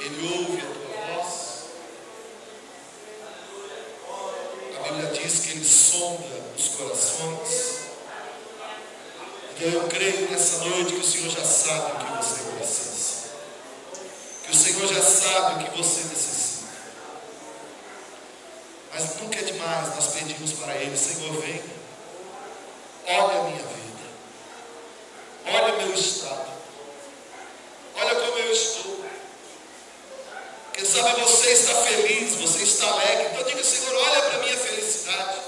Ele ouve a tua voz. A Bíblia diz que Ele sonda os corações. Então eu creio nessa noite que o Senhor já sabe o que você precisa. Que o Senhor já sabe o que você necessita. Mas nunca é demais nós pedimos para Ele: Senhor, vem, olha a minha vida, olha o meu estado, olha como eu estou. Quem sabe você está feliz, você está alegre. Então diga: Senhor, olha para a minha felicidade,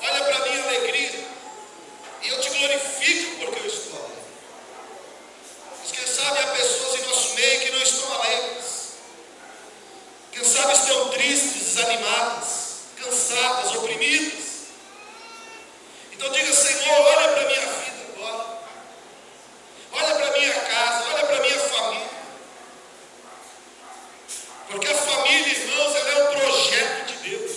olha para a minha alegria, e eu te glorifico porque eu estou alegre. Mas quem sabe há pessoas em nosso meio que não estão alegres. Quem sabe estão tristes, desanimadas, cansadas, oprimidas. Então diga: Senhor, olha para a minha vida agora, olha para a minha casa, olha para a minha família. Porque a família, irmãos, ela é um projeto de Deus.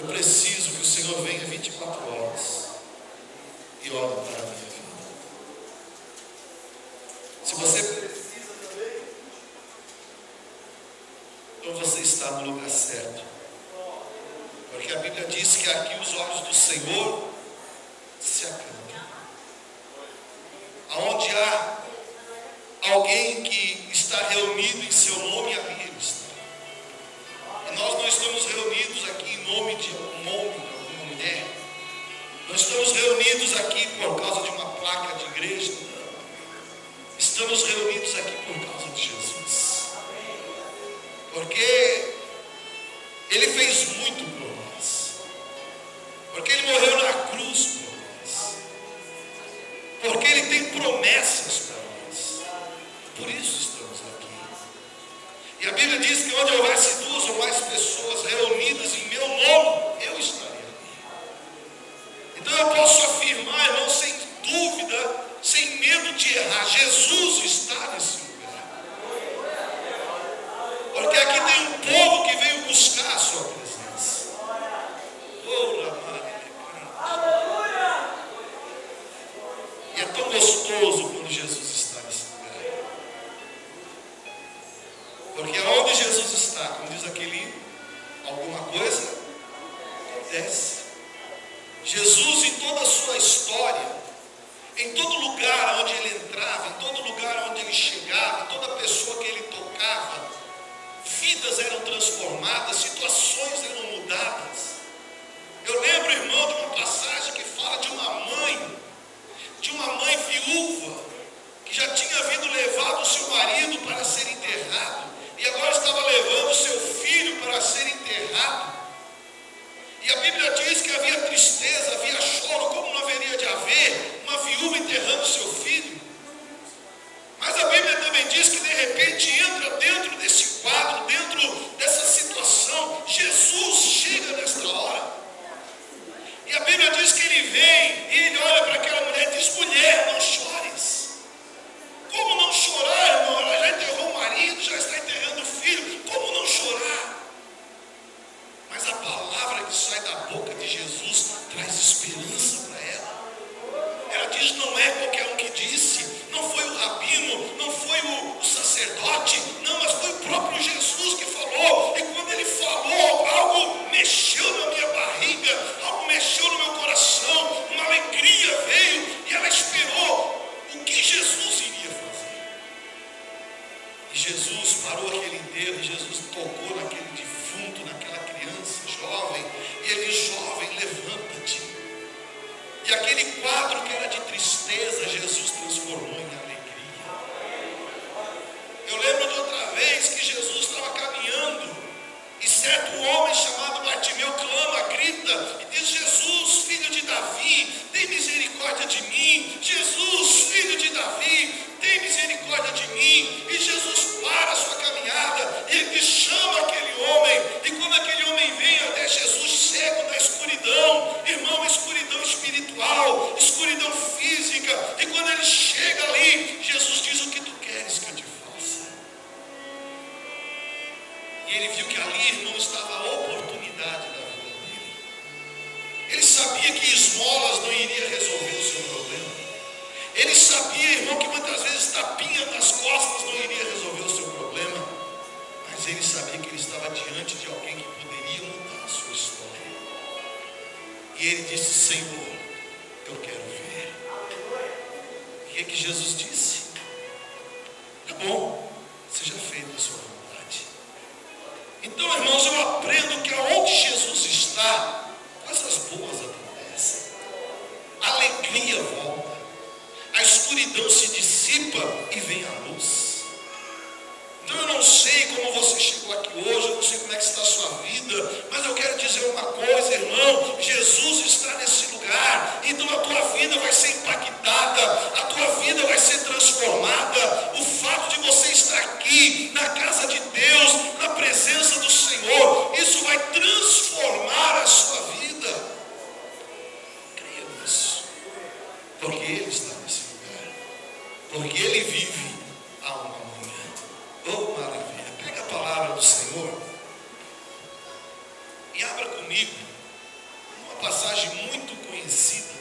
Eu preciso que o Senhor venha 24 horas e olhe para a minha vida. Se você precisa também, então você está no lugar certo. Porque a Bíblia diz que aqui os olhos do Senhor se acantam. Aonde há alguém que está reunido em seu nome, ali ele está. E nós não estamos reunidos aqui em nome de um homem, de alguma mulher. Não estamos reunidos aqui por causa de uma placa de igreja. Não. Estamos reunidos aqui por causa de Jesus. Porque Ele fez muito por nós. Porque Ele morreu na cruz por nós. Porque Ele tem promessas para nós. Por isso estamos aqui. E a Bíblia diz que onde houvesse 2 ou mais pessoas reunidas em meu nome, eu estaria ali. Então eu posso afirmar, irmão, sem dúvida, sem medo de errar, Jesus está nesse lugar. Porque aqui tem um povo que veio buscar a sua presença. E é tão gostoso quando Jesus está nesse lugar. Porque onde Jesus está, como diz aquele hino, alguma coisa acontece. Jesus, em toda a sua história, em todo lugar onde ele entrava, em todo lugar onde ele chegava, toda pessoa que ele tocava, vidas eram transformadas, situações eram mudadas. Eu lembro, irmão, de uma passagem que fala de uma mãe viúva, que já tinha vindo levado o seu marido para ser enterrado, e agora estava levando o seu filho para ser enterrado. E a Bíblia diz que havia tristeza, havia choro, como não haveria de haver uma viúva enterrando seu filho. Mas a Bíblia também diz que de repente entra dentro desse quadro, dentro dessa situação, Jesus chega nesta hora. E a Bíblia diz que ele vem e ele olha para aquela mulher e diz: mulher, não chores. Como não chorar, irmão? Ela já enterrou o marido, já está enterrando o filho. Como não chorar? Mas a palavra que sai da boca de Jesus traz esperança para ela. Ela diz: não é qualquer um que disse, não foi o rabino, não foi o sacerdote, não, mas foi o próprio Jesus que falou. E quando ele falou, algo mexeu na minha barriga, algo mexeu no meu coração, uma alegria veio, e ela esperou o que Jesus iria fazer. E Jesus parou aquele enterro, Jesus tocou naquele defunto, naquela criança jovem, e ele diz: jovem, levanta-te. E aquele quadro que era de tristeza, Jesus transformou em alegria. Eu lembro de outra vez que Jesus estava caminhando, e certo homem chamado Bartimeu clama, grita, e diz: Jesus, filho de Davi, tem misericórdia de mim. Jesus, filho de Davi, tem misericórdia de mim. E Jesus para a sua caminhada, e ele chama aquele homem, e quando aquele homem vem até Jesus, cego na escuridão, irmão, escuridão espiritual, escuridão física, e quando ele chega ali, Jesus diz: o que tu queres que eu te faça? E ele viu que ali, irmão, estava a oportunidade da vida dele. Ele sabia que esmolas não iria resolver o seu problema. Ele sabia, irmão, que muitas vezes tapinha nas costas não iria resolver o seu problema. Mas ele sabia que ele estava diante de alguém que poderia mudar a sua história. E ele disse: Senhor, eu quero ver. O que é que Jesus disse? Tá bom, seja feita a sua vontade. Então, irmãos, eu aprendo que aonde Jesus está, coisas boas acontecem. A alegria volta. A escuridão se dissipa e vem a luz. Então eu não sei como você chegou aqui hoje, eu não sei como é que está a sua vida, mas eu quero dizer uma coisa, irmão: Jesus está nesse lugar, então a tua vida vai ser impactada, a tua vida vai ser transformada. O fato de você estar aqui, na casa de Deus, na presença do Senhor, isso vai transformar a sua vida. Creia nisso, porque Ele está nesse lugar, porque Ele vive a uma manhã. Oh, maravilha! Pega a palavra do Senhor e abra comigo passagem muito conhecida,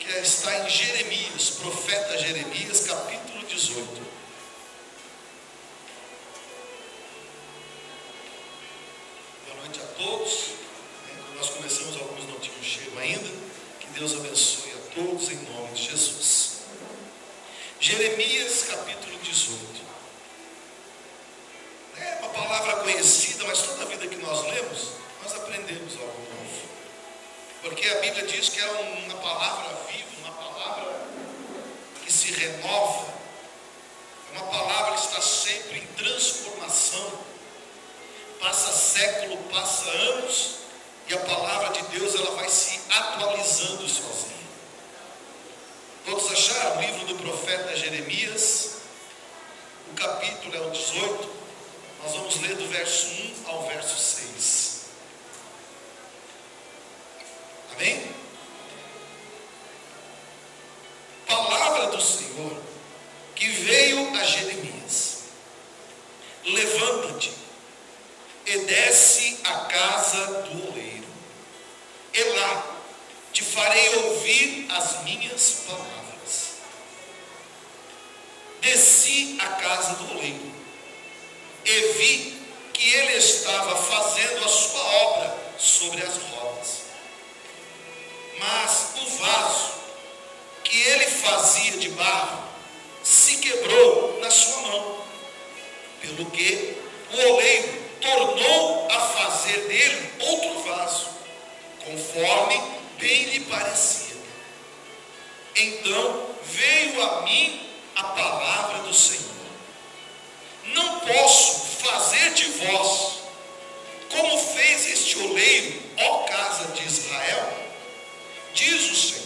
que está em Jeremias, profeta Jeremias, capítulo 18. Boa noite a todos. Nós começamos, alguns não tinham chego ainda. Que Deus abençoe a todos em nome de Jesus. Jeremias capítulo 18. É uma palavra conhecida, mas toda a vida que nós lemos, nós aprendemos algo novo. Porque a Bíblia diz que é uma palavra viva, uma palavra que se renova, é uma palavra que está sempre em transformação. Passa século, passa anos, e a palavra de Deus ela vai se atualizando sozinha. Todos acharam o livro do profeta Jeremias? O capítulo é o 18. Nós vamos ler do verso 1 ao verso 6. Amém? Palavra do Senhor que veio a Jeremias: levanta-te e desce à casa do oleiro, e lá te farei ouvir as minhas palavras. Desci à casa do oleiro e vi que ele estava fazendo a sua obra sobre as rodas. Mas o vaso que ele fazia de barro se quebrou na sua mão, pelo que o oleiro tornou a fazer dele outro vaso, conforme bem lhe parecia. Então veio a mim a palavra do Senhor: não posso fazer de vós como fez este oleiro, ó casa de Israel? Diz o Senhor: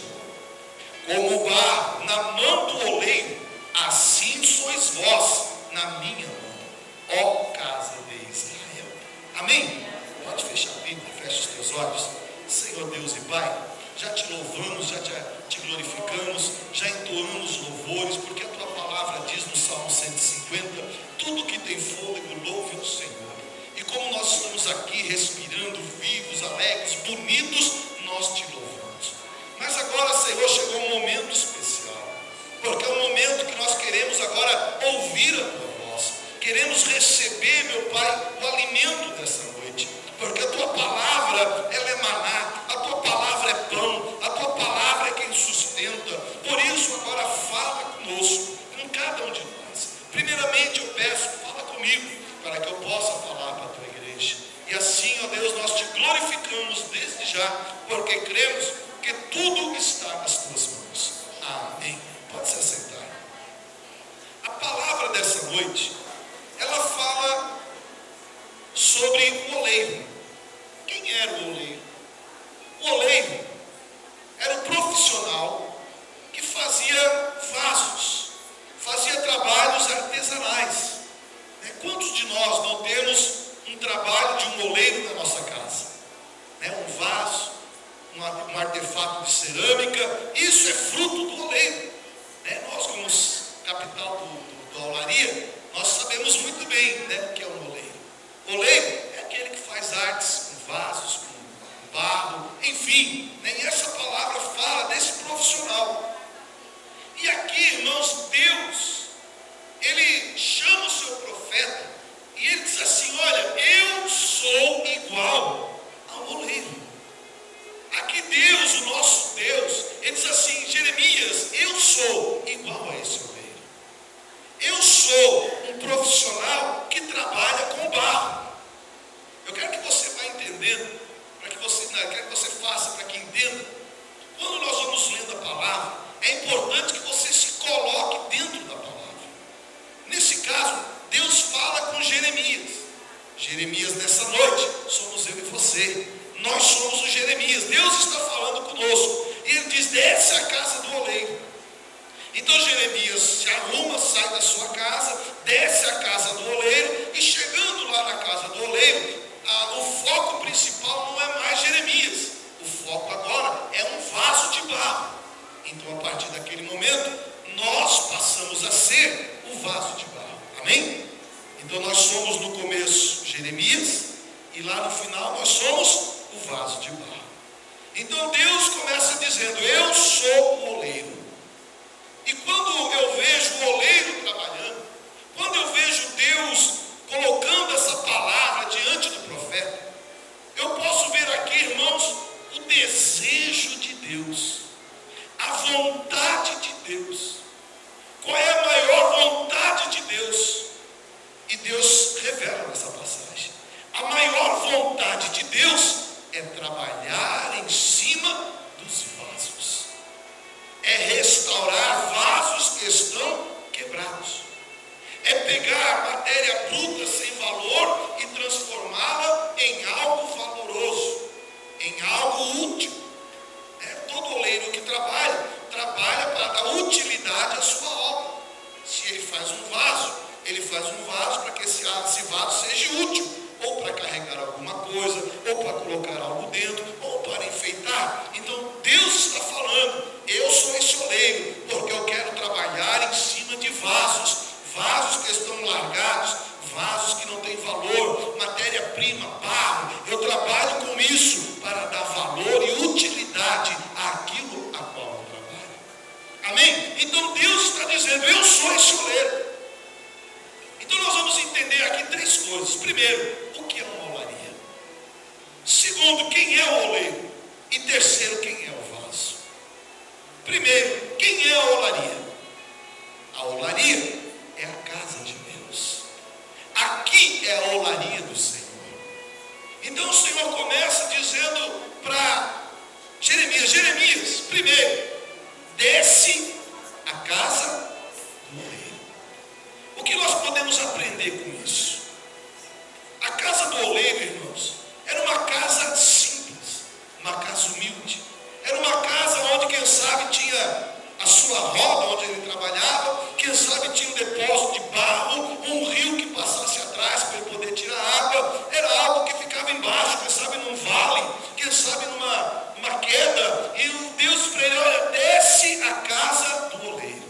como o barro na mão do oleiro, assim sois vós na minha mão, ó casa de Israel. Amém? Pode fechar a Bíblia, fecha os teus olhos. Senhor Deus e Pai, já te louvamos, já te glorificamos, já entoamos louvores, porque a tua palavra diz no Salmo 150, tudo que tem fôlego louve ao Senhor. E como nós estamos aqui respirando, vivos, alegres, bonitos, nós te louvamos. Mas agora, Senhor, chegou um momento especial, porque é um momento que nós queremos agora ouvir a tua voz, queremos receber, meu Pai, o alimento dessa noite, porque a tua palavra, ela é maná, a tua palavra é pão, a tua palavra é quem sustenta. Por isso agora fala conosco, com cada um de nós. Primeiramente eu peço, fala comigo, para que eu possa falar para a tua igreja. E assim, ó Deus, nós te glorificamos desde já, porque cremos que tudo está nas tuas mãos. Amém. Pode se assentar. A palavra dessa noite, ela fala sobre o oleiro. Quem era o oleiro? O oleiro era um profissional que fazia vasos, fazia trabalhos artesanais. Quantos de nós não temos um trabalho de um oleiro na nossa casa? Um vaso, um artefato de cerâmica, isso é fruto do oleiro. Nós, como capital da olaria, nós sabemos muito bem o que é um oleiro. Oleiro é aquele que faz artes com vasos, com barro, enfim. E essa palavra fala desse profissional. E aqui, irmãos, Deus, Ele chama o seu profeta e ele diz assim: olha, eu sou igual ao oleiro. Aqui Deus, o nosso Deus, ele diz assim: Jeremias, eu sou igual a esse oleiro. Eu sou um profissional que trabalha com barro. Eu quero que você vá entendendo, quero que você faça para que entenda. Quando nós vamos lendo a palavra, é importante que você se coloque dentro da palavra. Nesse caso, Deus fala com Jeremias. Jeremias, nessa noite, somos eu e você. Nós somos o Jeremias. Deus está falando conosco. E ele diz: desce à casa do oleiro. Então Jeremias se arruma, sai da sua casa, desce à casa do oleiro. E chegando lá na casa do oleiro, o foco principal não é mais Jeremias. O foco agora é um vaso de barro. Então, a partir daquele momento, nós passamos a ser o vaso de barro. Amém? Então nós somos no começo Jeremias, e lá no final nós somos o vaso de barro. Então Deus começa dizendo: eu sou o oleiro. E quando eu vejo o oleiro trabalhando, quando eu vejo Deus colocando essa palavra diante do profeta, eu posso ver aqui, irmãos, o desejo de Deus, a vontade de Deus. Qual é a maior vontade de Deus? E Deus revela nessa passagem. A maior vontade de Deus é trabalhar em cima dos vasos, é restaurar vasos que estão quebrados, é pegar matéria bruta sem valor e transformá-la em algo valoroso, em algo útil. Todo oleiro que trabalha para dar utilidade à sua obra. Se ele faz um vaso, ele faz um vaso para que esse vaso seja útil, ou para carregar alguma coisa, ou para colocar algo dentro, ou para enfeitar. Então Deus está falando: eu sou esse oleiro, porque eu quero trabalhar em cima de vasos, vasos que estão largados, vasos que não têm valor, matéria-prima, barro. Eu trabalho com isso para dar valor e utilidade àquilo a qual eu trabalho. Amém? Então Deus está dizendo: eu sou esse oleiro. Então nós vamos entender aqui três coisas. Primeiro, o que é uma olaria? Segundo, quem é o oleiro? E terceiro, quem é o vaso? Primeiro, quem é a olaria? A olaria é a casa de Deus. Aqui é a olaria do Senhor. Então o Senhor começa dizendo para Jeremias: Jeremias, primeiro, desce a casa do oleiro. O que nós podemos aprender com isso? A casa do oleiro, irmãos, era uma casa simples, uma casa humilde. Era uma casa onde, quem sabe, tinha a sua roda onde ele trabalhava, quem sabe tinha um depósito de barro, um rio que passasse atrás para ele poder tirar água. Era algo que ficava embaixo, quem sabe num vale, quem sabe numa queda. E o Deus para ele: olha, desce a casa do oleiro.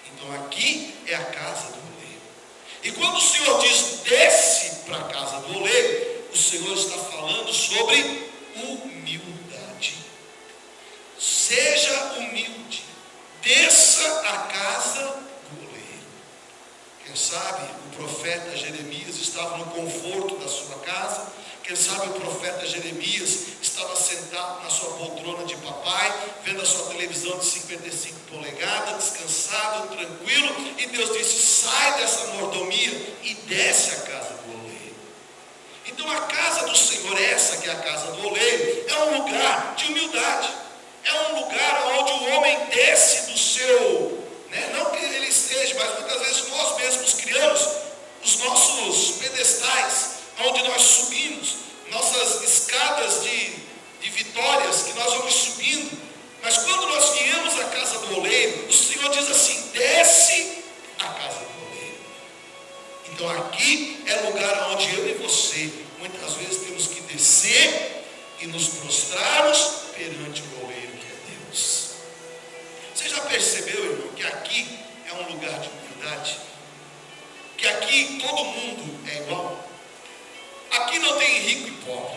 Então aqui é a casa do oleiro. E quando o Senhor diz desce para a casa do oleiro, o Senhor está falando sobre humildade. Seja humilde, desça a casa do oleiro. Quem sabe o profeta Jeremias estava no conforto da sua casa. Quem sabe o profeta Jeremias estava sentado na sua poltrona de papai, vendo a sua televisão de 55 polegadas, descansado, tranquilo, e Deus disse: sai dessa mordomia e desce a casa do oleiro. Então a casa do Senhor, essa que é a casa do oleiro, é um lugar de humildade, é um lugar onde o homem desce do seu, não que ele esteja, mas muitas vezes nós mesmos criamos os nossos pedestais, onde nós subimos, nossas escadas de vitórias que nós vamos subindo. Mas quando nós viemos à casa do oleiro, o Senhor diz assim: desce a casa do oleiro. Então aqui é lugar onde eu e você muitas vezes temos que descer e nos prostrarmos perante o oleiro que é Deus. Você já percebeu, irmão, que aqui é um lugar de humildade? Que aqui todo mundo é igual? Aqui não tem rico e pobre.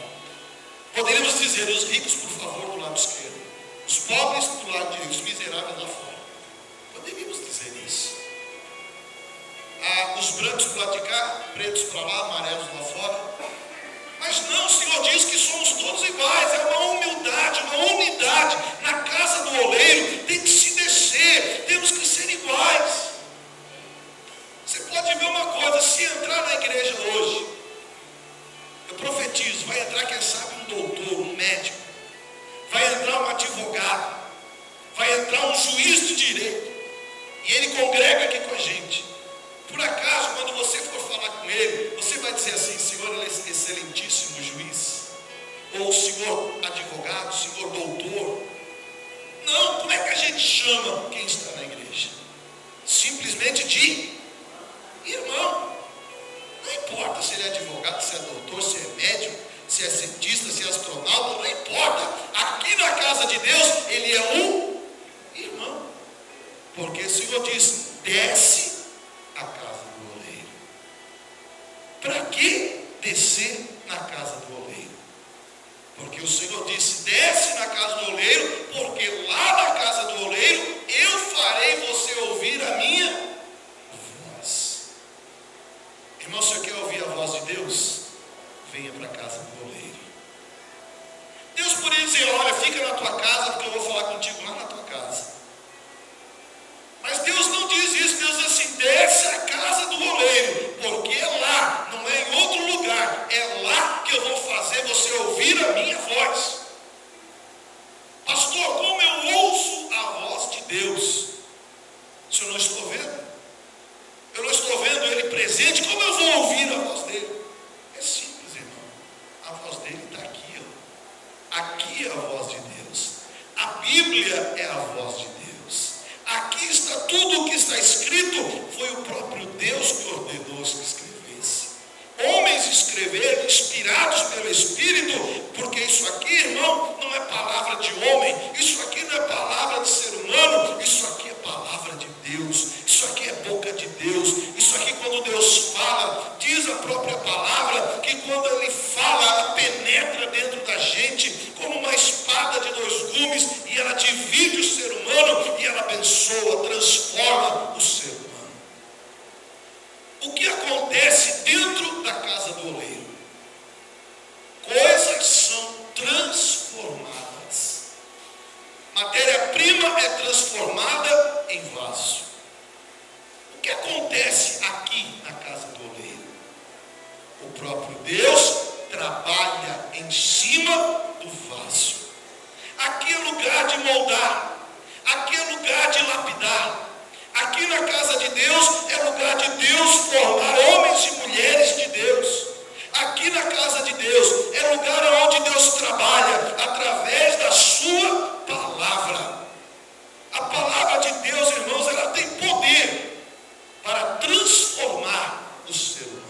Poderíamos dizer: os ricos, por favor, do lado esquerdo, os pobres do lado direito, os miseráveis lá fora. Poderíamos dizer isso. Os brancos para lá de cá, pretos para lá, amarelos lá fora. Mas não, o Senhor diz que somos todos iguais. É uma humildade, uma unidade. Na casa do oleiro tem que se descer, temos que ser iguais. Você pode ver uma coisa: se entrar na igreja hoje, eu profetizo, vai entrar, quem sabe, um doutor, um médico, vai entrar um advogado, vai entrar um juiz de direito, e ele congrega aqui com a gente. Por acaso, quando você for falar com ele, você vai dizer assim: senhor excelentíssimo juiz, ou senhor advogado, senhor doutor? Não, como é que a gente chama quem está na igreja? Simplesmente de irmão. Não importa se ele é advogado, se é doutor, se é médico, se é cientista, se é astronauta, não importa. Aqui na casa de Deus, ele é um irmão. Porque o Senhor diz: desce a casa do oleiro. Para que descer na casa do oleiro? Porque o Senhor disse: desce na casa do oleiro, porque lá na casa do oleiro eu farei você ouvir a minha voz. Irmão, se você quer ouvir a voz de Deus, venha para a casa do oleiro. Deus poderia dizer: olha, fica na tua casa, porque eu vou falar contigo lá na tua casa. Mas Deus não diz isso. Deus diz assim: desce à casa do oleiro, porque é lá, não é em outro lugar, é lá que eu vou fazer você ouvir a minha voz. Pastor, como eu ouço a voz de Deus se eu não estou vendo? Eu não estou vendo Ele presente, como eu vou ouvir a voz dele? É simples, irmão. A voz dele está aqui, ó. Aqui é a voz de Deus. A Bíblia é a voz de Deus. Aqui está tudo o que está escrito. Foi o próprio Deus que ordenou que escrevesse. Homens escreveram, inspirados pelo Espírito, porque isso aqui, irmão, não é palavra de homem, isso aqui não é palavra de ser humano, isso aqui é palavra de Deus, isso aqui é boca de Deus. Isso aqui, quando Deus fala, diz a própria palavra, que quando Ele fala, ela penetra dentro da gente, como uma espada de dois gumes, e ela divide o ser humano, e ela abençoa, transforma o ser humano. O que acontece dentro da casa do oleiro? Coisas são transformadas. Matéria-prima é transformada em vaso. O que acontece aqui na casa do oleiro? O próprio Deus trabalha em cima do vaso. Aqui é lugar de moldar. Aqui é lugar de lapidar. Aqui na casa de Deus é lugar de Deus formar homens e mulheres de Deus. Aqui na casa de Deus é lugar onde Deus trabalha através da sua palavra. A palavra de Deus, irmãos, ela tem poder para transformar o ser humano.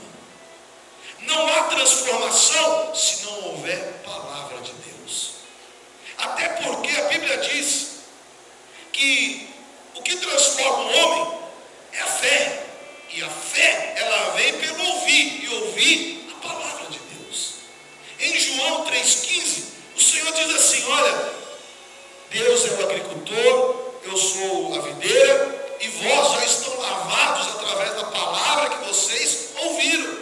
Não há transformação se não houver palavra de Deus. Até porque a Bíblia diz que o que transforma o homem é a fé. E a fé, ela vem pelo ouvir. E ouvir a palavra de Deus. Em João 3,15, o Senhor diz assim: olha, Deus é o agricultor, eu sou a videira, e vós já estão lavados através da palavra que vocês ouviram.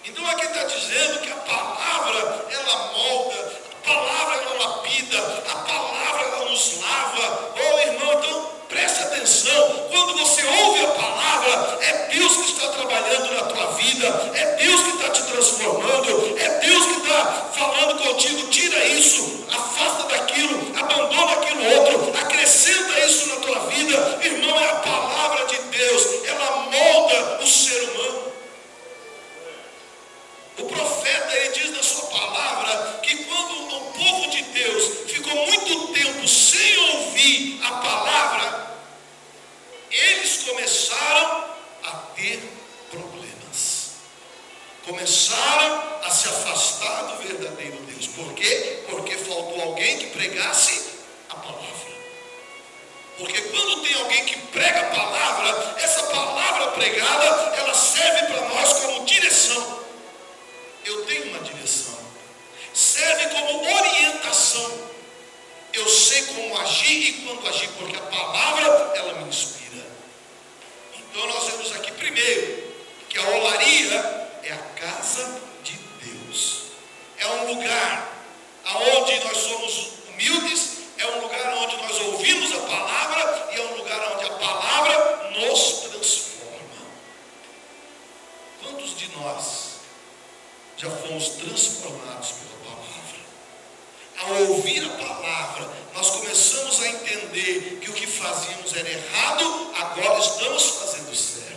Então aqui está dizendo que a palavra, ela molda, a palavra, ela lapida, a palavra, ela nos lava. Oh, irmão, então preste atenção. Quando você ouve a palavra, é Deus que está trabalhando na tua vida, é Deus que está te transformando, é Deus que está falando contigo. Tira isso, afasta daquilo, abandona aquilo outro, acrescenta isso na tua vida. Irmão, é a palavra de Deus, ela molda o ser humano. O profeta, ele diz na sua palavra que quando o povo de Deus ficou muito tempo sem ouvir a palavra, eles começaram a ter problemas. Começaram a se afastar do verdadeiro Deus. Por quê? Porque faltou alguém que pregasse a palavra. Porque quando tem alguém que prega a palavra, essa palavra pregada, ela serve para nós como direção. Eu tenho uma direção. Serve como orientação. Eu sei como agir e quando agir, porque a palavra, ela me inspira. Então nós vemos aqui primeiro que a olaria é a casa de Deus. É um lugar onde nós somos humildes, é um lugar onde nós ouvimos a palavra e é um lugar onde a palavra nos transforma. Quantos de nós já fomos transformados pela palavra? Ao ouvir a palavra, nós começamos a entender que o que fazíamos era errado, agora estamos fazendo certo.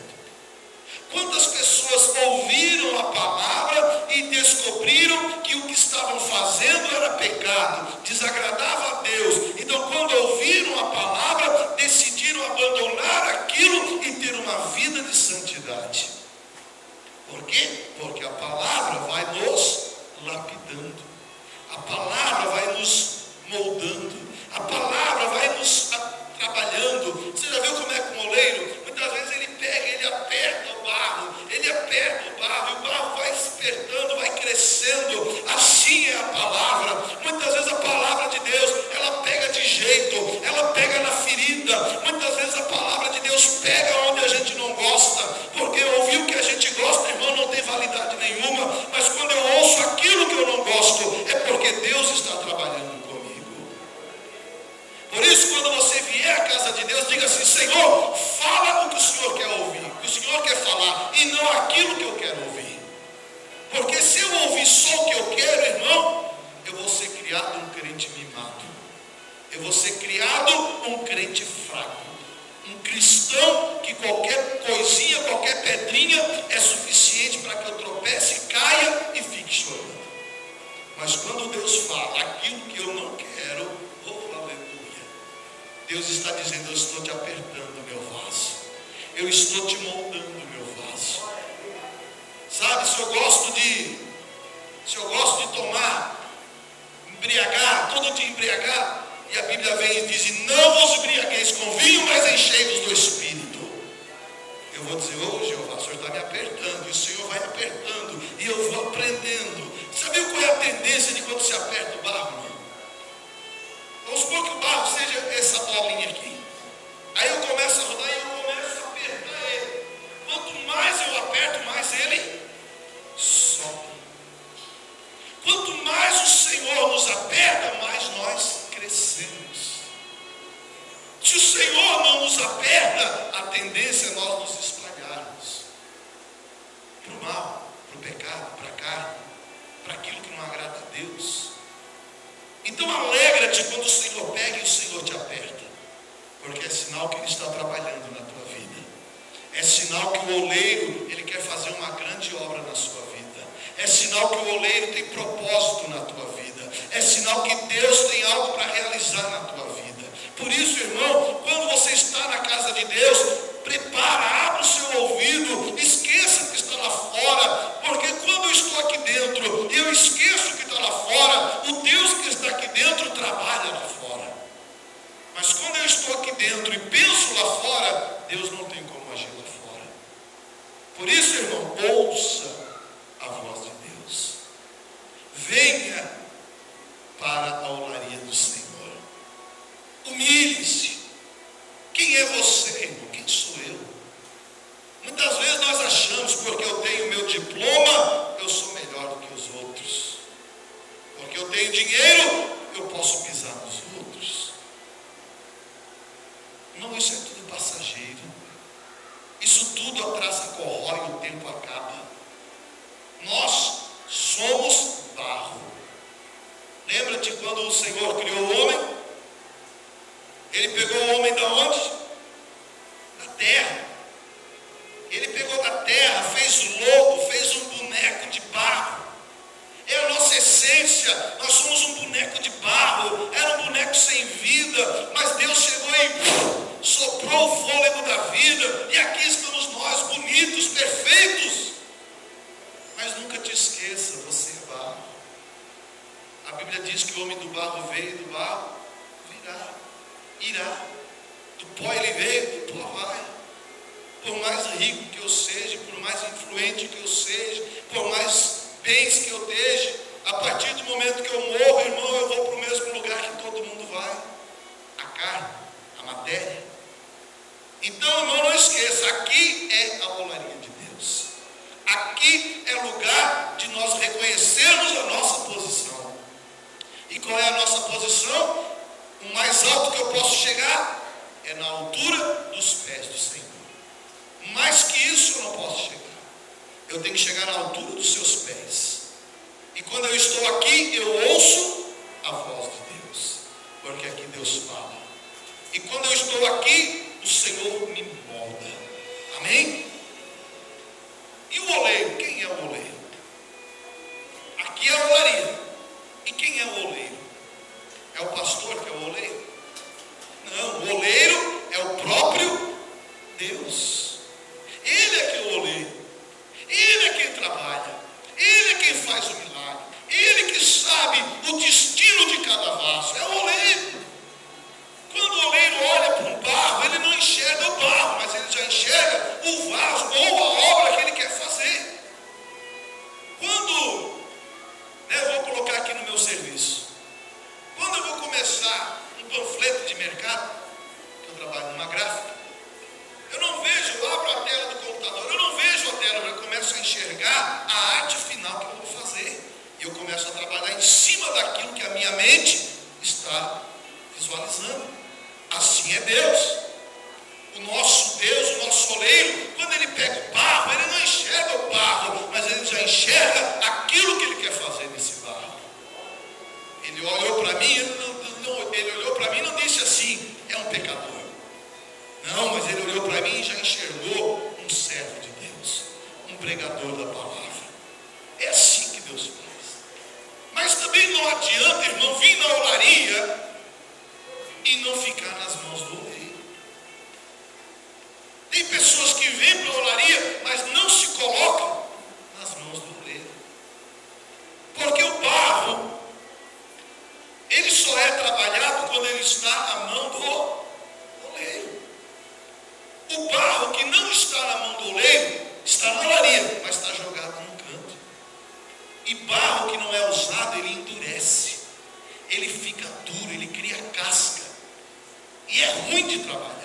Quantas pessoas ouviram a palavra e descobriram que o que estavam fazendo era pecado, desagradava a Deus. Então, quando ouviram a palavra, decidiram abandonar aquilo e ter uma vida de santidade. Por quê? Porque a palavra vai nos lapidando. A palavra vai nos moldando. A palavra vai nos trabalhando. Você já viu como é que o moleiro, muitas vezes ele pega, ele aperta o barro, e o barro vai despertando, vai crescendo. Assim é a palavra. Mas quando Deus fala aquilo que eu não quero, oh aleluia, Deus está dizendo: eu estou te apertando, meu vaso, eu estou te moldando, meu vaso. Sabe, se eu gosto de tomar, embriagar, todo dia embriagar, e a Bíblia vem e diz: não vos embriagueis com vinho, mas enchei-vos do Espírito. Eu vou dizer: ô Jeová, o Senhor está me apertando, e o Senhor vai apertando, e eu vou aprendendo. Sabe qual é a tendência de quando se aperta o barro, irmão? Vamos supor que o barro seja essa bolinha aqui. Aí eu começo a rodar e eu começo a apertar ele. Quanto mais eu aperto, mais ele sobe. Quanto mais o Senhor nos aperta, mais nós crescemos. Se o Senhor não nos aperta, a tendência é nós nos espalharmos para o mal, para o pecado, para a carne, para aquilo que não agrada a Deus. Então alegra-te quando o Senhor pega e o Senhor te aperta, porque é sinal que Ele está trabalhando na tua vida. É sinal que o oleiro, ele quer fazer uma grande obra na sua vida. É sinal que o oleiro tem propósito na tua vida. É sinal que Deus tem algo para realizar na tua vida. Por isso, irmão, quando você está na casa de Deus, prepara, abra o seu ouvido, esqueça que está lá fora, porque quando eu estou aqui dentro e eu esqueço que está lá fora, o Deus que está aqui dentro trabalha lá fora. Mas quando eu estou aqui dentro e penso lá fora, Deus não tem como agir lá fora. Por isso, irmão, ouça a voz de Deus. Venha para a olaria do Senhor. Humilhe-se. Quem é você, irmão? Quem sou eu? Muitas vezes nós achamos, porque eu tenho meu diploma, eu sou melhor do que os outros. Porque eu tenho dinheiro, eu posso pisar nos outros. Não, isso é tudo passageiro. Isso tudo a traça corrói, o tempo acaba. Nós somos barro. Lembra-te quando o Senhor criou o homem? Ele pegou o homem da onde? Da terra. Ele pegou da terra, fez lobo, fez um boneco de barro. É a nossa essência. Nós somos um boneco de barro. Era um boneco sem vida, mas Deus chegou e soprou o fôlego da vida, e aqui estamos nós, bonitos, perfeitos. Mas nunca te esqueça, você é barro. A Bíblia diz que o homem do barro veio, do barro irá. Do pó ele veio, do pó vai. Por mais rico que eu seja, por mais influente que eu seja, por mais bens que eu esteja, a partir do momento que eu morro, irmão, eu vou para o mesmo lugar que todo mundo vai. A carne, a matéria. Então, irmão, não esqueça, aqui é a olaria de Deus. Aqui é lugar de nós reconhecermos a nossa posição. E qual é a nossa posição? O mais alto que eu posso chegar é na altura dos pés do Senhor. Mais que isso eu não posso chegar. Eu tenho que chegar na altura dos seus pés. E quando eu estou aqui, eu ouço a voz de Deus, porque aqui Deus fala. E quando eu estou aqui, o Senhor me molda. Amém? E o oleiro? Quem é o oleiro? Aqui é a olaria. E quem é o oleiro? É o pastor que é o oleiro? Não, o oleiro é o próprio Deus. Ele é que é o oleiro. Ele é quem trabalha. Ele é quem faz o milagre. Ele que sabe o destino de cada vaso. É o oleiro. Quando o oleiro olha para um barro, ele não enxerga o barro, mas ele já enxerga o vaso ou a obra que ele quer fazer. Quando, eu vou colocar aqui no meu serviço, quando eu vou começar um panfleto de mercado, que eu trabalho numa gráfica, eu não vejo, eu abro a tela do computador, eu não vejo a tela, eu começo a enxergar a arte final que eu vou fazer. E eu começo a trabalhar em cima daquilo que a minha mente está visualizando. Assim é Deus. O nosso Deus, o nosso oleiro, quando ele pega o barro, ele não enxerga o barro, mas ele já enxerga aquilo que ele quer fazer nesse barro. Ele olhou para mim, ele olhou para mim e não disse assim: é um pecador. Não, mas ele olhou para mim e já enxergou um servo de Deus, um pregador da palavra. É assim que Deus faz. Mas também também não adianta, irmão, vir na olaria e não ficar nas mãos do oleiro. Tem pessoas que vêm para a olaria, mas não se colocam nas mãos do oleiro. Porque o barro, ele só é trabalhado quando ele está na mão do oleiro. O barro que não está na mão do oleiro, está na olaria, mas está jogado num canto. E barro que não é usado, ele endurece. Ele fica duro, ele cria casca. E é ruim de trabalhar.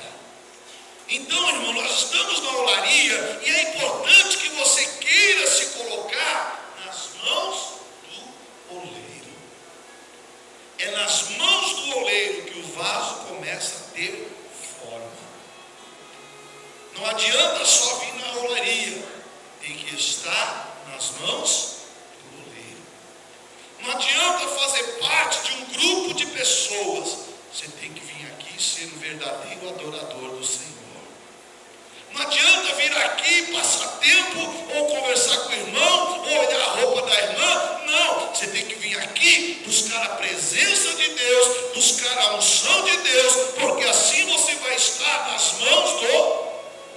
Então, irmão, nós estamos na olaria e é importante que você queira se colocar nas mãos do oleiro. É nas mãos do oleiro que o vaso começa a ter forma. Não adianta só vir na olaria, tem que estar nas mãos do oleiro. Não adianta fazer parte de um grupo de pessoas, você tem que vir aqui ser um verdadeiro adorador do Senhor. Não adianta vir aqui, passar tempo, ou conversar com o irmão, ou olhar a roupa da irmã. Não, você tem que vir aqui buscar a presença de Deus, buscar a unção de Deus, porque assim você vai estar nas mãos do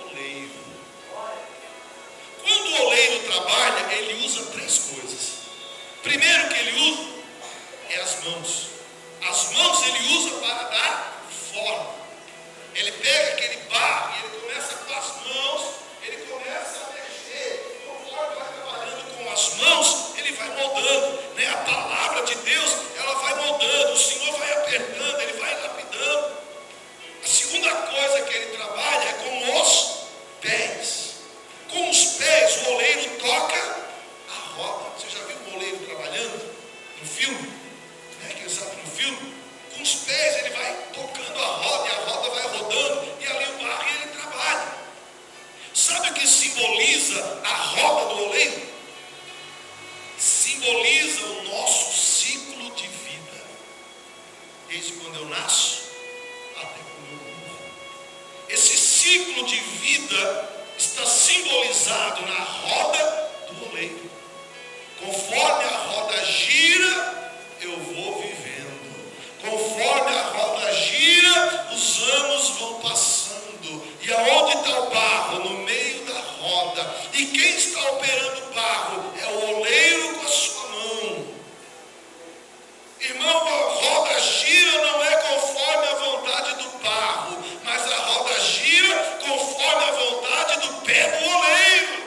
oleiro. Quando o oleiro trabalha, ele usa três coisas. Primeiro que ele usa é as mãos. As mãos ele usa para dar forma. Ele pega aquele barro e ele começa com as mãos, ele começa a mexer. Conforme vai trabalhando com as mãos, ele vai moldando, né? A palavra de Deus, ela vai moldando, o Senhor vai apertando, ele vai lapidando. A segunda coisa que ele trabalha é com os pés. Com os pés, o oleiro toca a roda. Você já viu um oleiro trabalhando no filme? Né? Quem sabe no filme? Com os pés ele vai tocando a roda e a roda vai rodando e ali o barro ele trabalha. Sabe o que simboliza a roda do oleiro? Simboliza o nosso ciclo de vida. Desde quando eu nasço até quando eu morro. Esse ciclo de vida está simbolizado na roda do oleiro. Conforme a roda gira, eu vou vivendo. Conforme a roda gira, os anos vão passando. E aonde está o barro? No meio da roda. E quem está operando o barro? É o oleiro com a sua mão. Irmão, a roda gira não é conforme a vontade do barro, mas a roda gira conforme a vontade do pé do oleiro.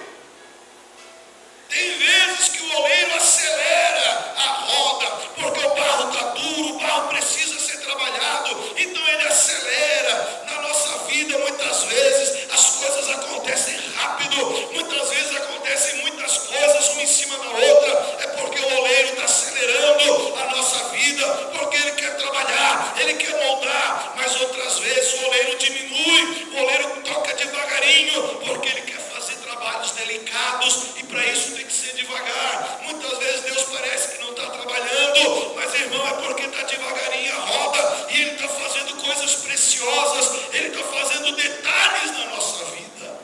Tem vezes que o oleiro acelera a roda, porque o barro está duro, o barro precisa ser trabalhado, então ele acelera. Na nossa vida, muitas vezes, as coisas acontecem rápido, muitas vezes acontecem muitas coisas, uma em cima da outra, é porque o oleiro está acelerando a nossa vida, porque ele quer trabalhar, ele quer moldar, mas outras vezes o oleiro diminui, o oleiro toca devagarinho, porque ele quer fazer trabalhos delicados, e para isso tem que ser devagar. Muitas vezes Deus parece que não está trabalhando, mas irmão, é porque está devagarinho a roda, e ele está fazendo coisas preciosas, ele está fazendo detalhes na nossa vida.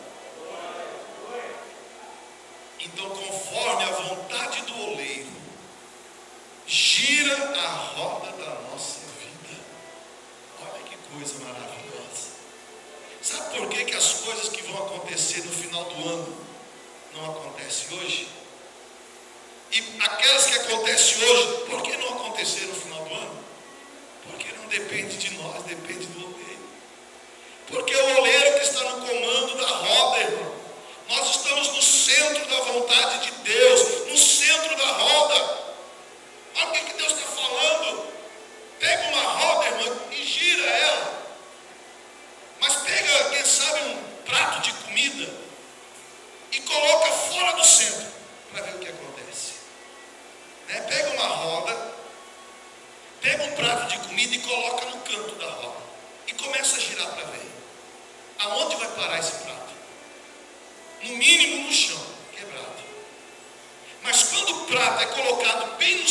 Então, conforme a vontade do oleiro, gira a roda da nossa vida. Olha que coisa maravilhosa. Sabe por que as coisas que vão acontecer no final do ano não acontecem hoje? E aquelas que acontecem hoje, por que não aconteceram no final do ano? Porque não depende de nós, depende do oleiro. Porque o oleiro que está no comando da roda, irmão. Nós estamos no centro da vontade de Deus, no centro da roda. Olha o que Deus está falando. Pega uma roda, irmão, e gira ela. Mas pega, quem sabe, um prato de comida e coloca fora do centro para ver o que acontece. Né? Pega uma roda, pega um prato de comida e coloca no canto da roda e começa a girar para ver aonde vai parar esse prato. No mínimo no chão, quebrado. Mas quando o prato é colocado bem